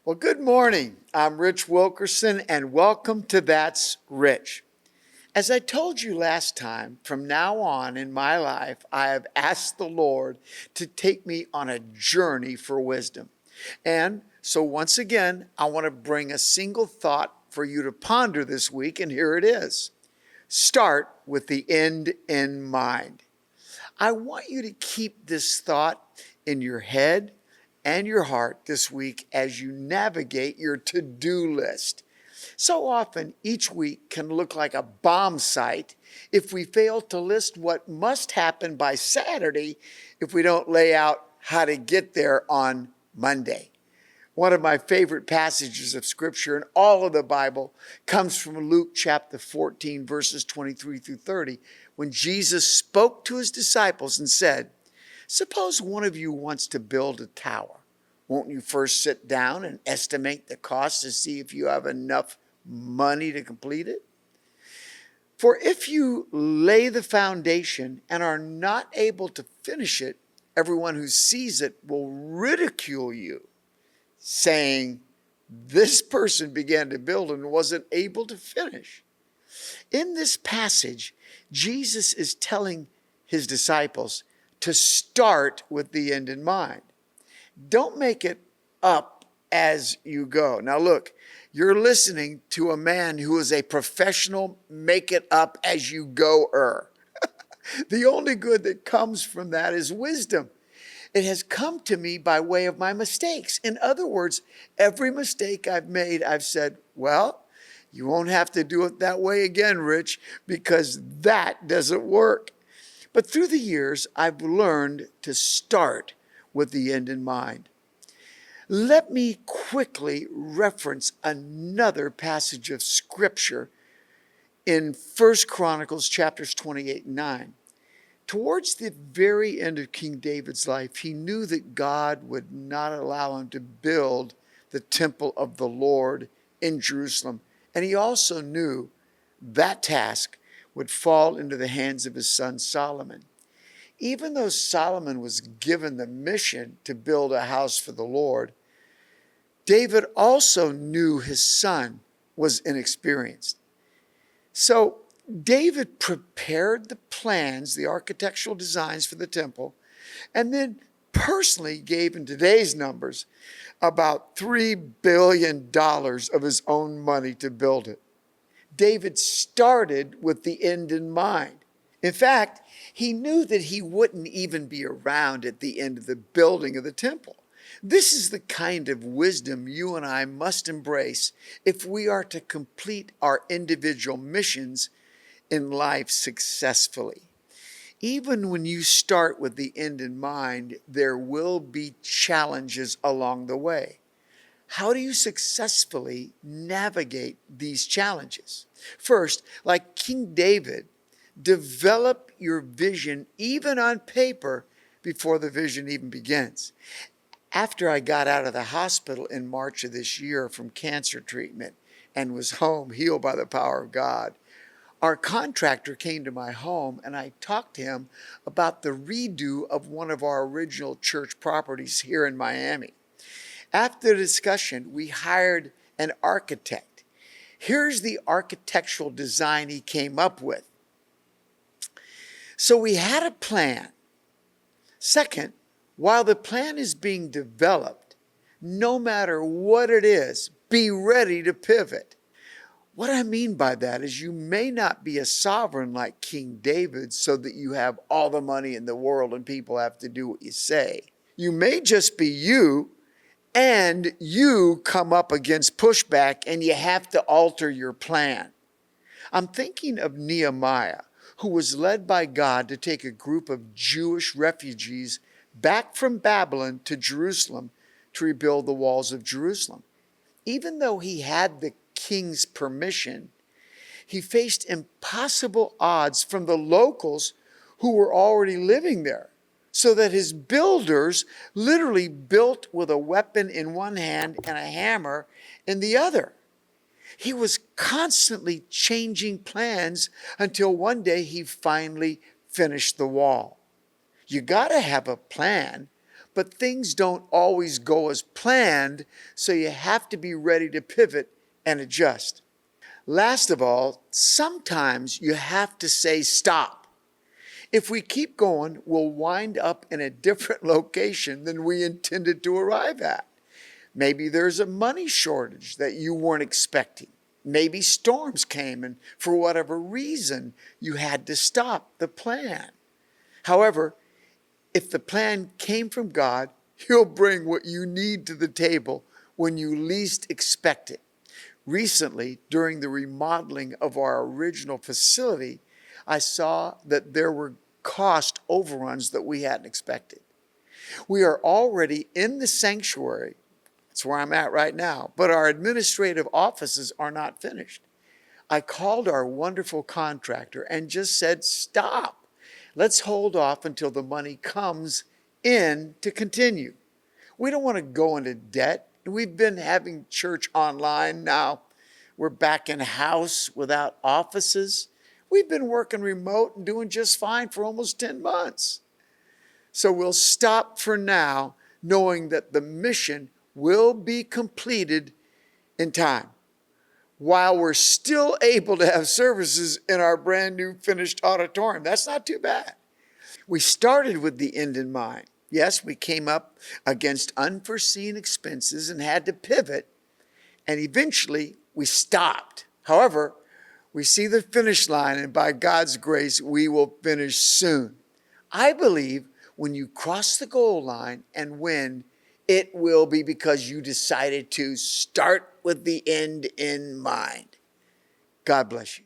Well, good morning. I'm Rich Wilkerson, and welcome to That's Rich. As I told you last time, from now on in my life, I have asked the Lord to take me on a journey for wisdom. And so once again, I want to bring a single thought for you to ponder this week, and here it is. Start with the end in mind. I want you to keep this thought in your head and your heart this week as you navigate your to-do list. So often, each week can look like a bomb site if we fail to list what must happen by Saturday if we don't lay out how to get there on Monday. One of my favorite passages of Scripture in all of the Bible comes from Luke chapter 14, verses 23 through 30, when Jesus spoke to his disciples and said, "Suppose one of you wants to build a tower. Won't you first sit down and estimate the cost to see if you have enough money to complete it? For if you lay the foundation and are not able to finish it, everyone who sees it will ridicule you, saying, 'This person began to build and wasn't able to finish.'" In this passage, Jesus is telling his disciples to start with the end in mind. Don't make it up as you go. Now look, you're listening to a man who is a professional make it up as you goer. The only good that comes from that is wisdom. It has come to me by way of my mistakes. In other words, every mistake I've made, I've said, well, you won't have to do it that way again, Rich, because that doesn't work. But through the years, I've learned to start with the end in mind. Let me quickly reference another passage of Scripture in 1 Chronicles chapters 28 and 9. Towards the very end of King David's life, he knew that God would not allow him to build the temple of the Lord in Jerusalem. And he also knew that task would fall into the hands of his son Solomon. Even though Solomon was given the mission to build a house for the Lord, David also knew his son was inexperienced. So David prepared the plans, the architectural designs for the temple, and then personally gave, in today's numbers, about $3 billion of his own money to build it. David started with the end in mind. In fact, he knew that he wouldn't even be around at the end of the building of the temple. This is the kind of wisdom you and I must embrace if we are to complete our individual missions in life successfully. Even when you start with the end in mind, there will be challenges along the way. How do you successfully navigate these challenges? First, like King David, develop your vision even on paper before the vision even begins. After I got out of the hospital in March of this year from cancer treatment and was home healed by the power of God, our contractor came to my home and I talked to him about the redo of one of our original church properties here in Miami. After the discussion, we hired an architect. Here's the architectural design he came up with. So we had a plan. Second, while the plan is being developed, no matter what it is, be ready to pivot. What I mean by that is you may not be a sovereign like King David so that you have all the money in the world and people have to do what you say. You may just be you, and you come up against pushback and you have to alter your plan. I'm thinking of Nehemiah, who was led by God to take a group of Jewish refugees back from Babylon to Jerusalem to rebuild the walls of Jerusalem. Even though he had the king's permission, he faced impossible odds from the locals who were already living there, so that his builders literally built with a weapon in one hand and a hammer in the other. He was constantly changing plans until one day he finally finished the wall. You got to have a plan, but things don't always go as planned, so you have to be ready to pivot and adjust. Last of all, sometimes you have to say stop. If we keep going, we'll wind up in a different location than we intended to arrive at. Maybe there's a money shortage that you weren't expecting. Maybe storms came and for whatever reason you had to stop the plan. However, if the plan came from God, He'll bring what you need to the table when you least expect it. Recently, during the remodeling of our original facility, I saw that there were cost overruns that we hadn't expected. We are already in the sanctuary. That's where I'm at right now. But our administrative offices are not finished. I called our wonderful contractor and just said, stop. Let's hold off until the money comes in to continue. We don't want to go into debt. We've been having church online now. We're back in house without offices. We've been working remote and doing just fine for almost 10 months. So we'll stop for now, knowing that the mission will be completed in time, while we're still able to have services in our brand new finished auditorium. That's not too bad. We started with the end in mind. Yes, we came up against unforeseen expenses and had to pivot, and eventually we stopped. However, we see the finish line, and by God's grace, we will finish soon. I believe when you cross the goal line and win, it will be because you decided to start with the end in mind. God bless you.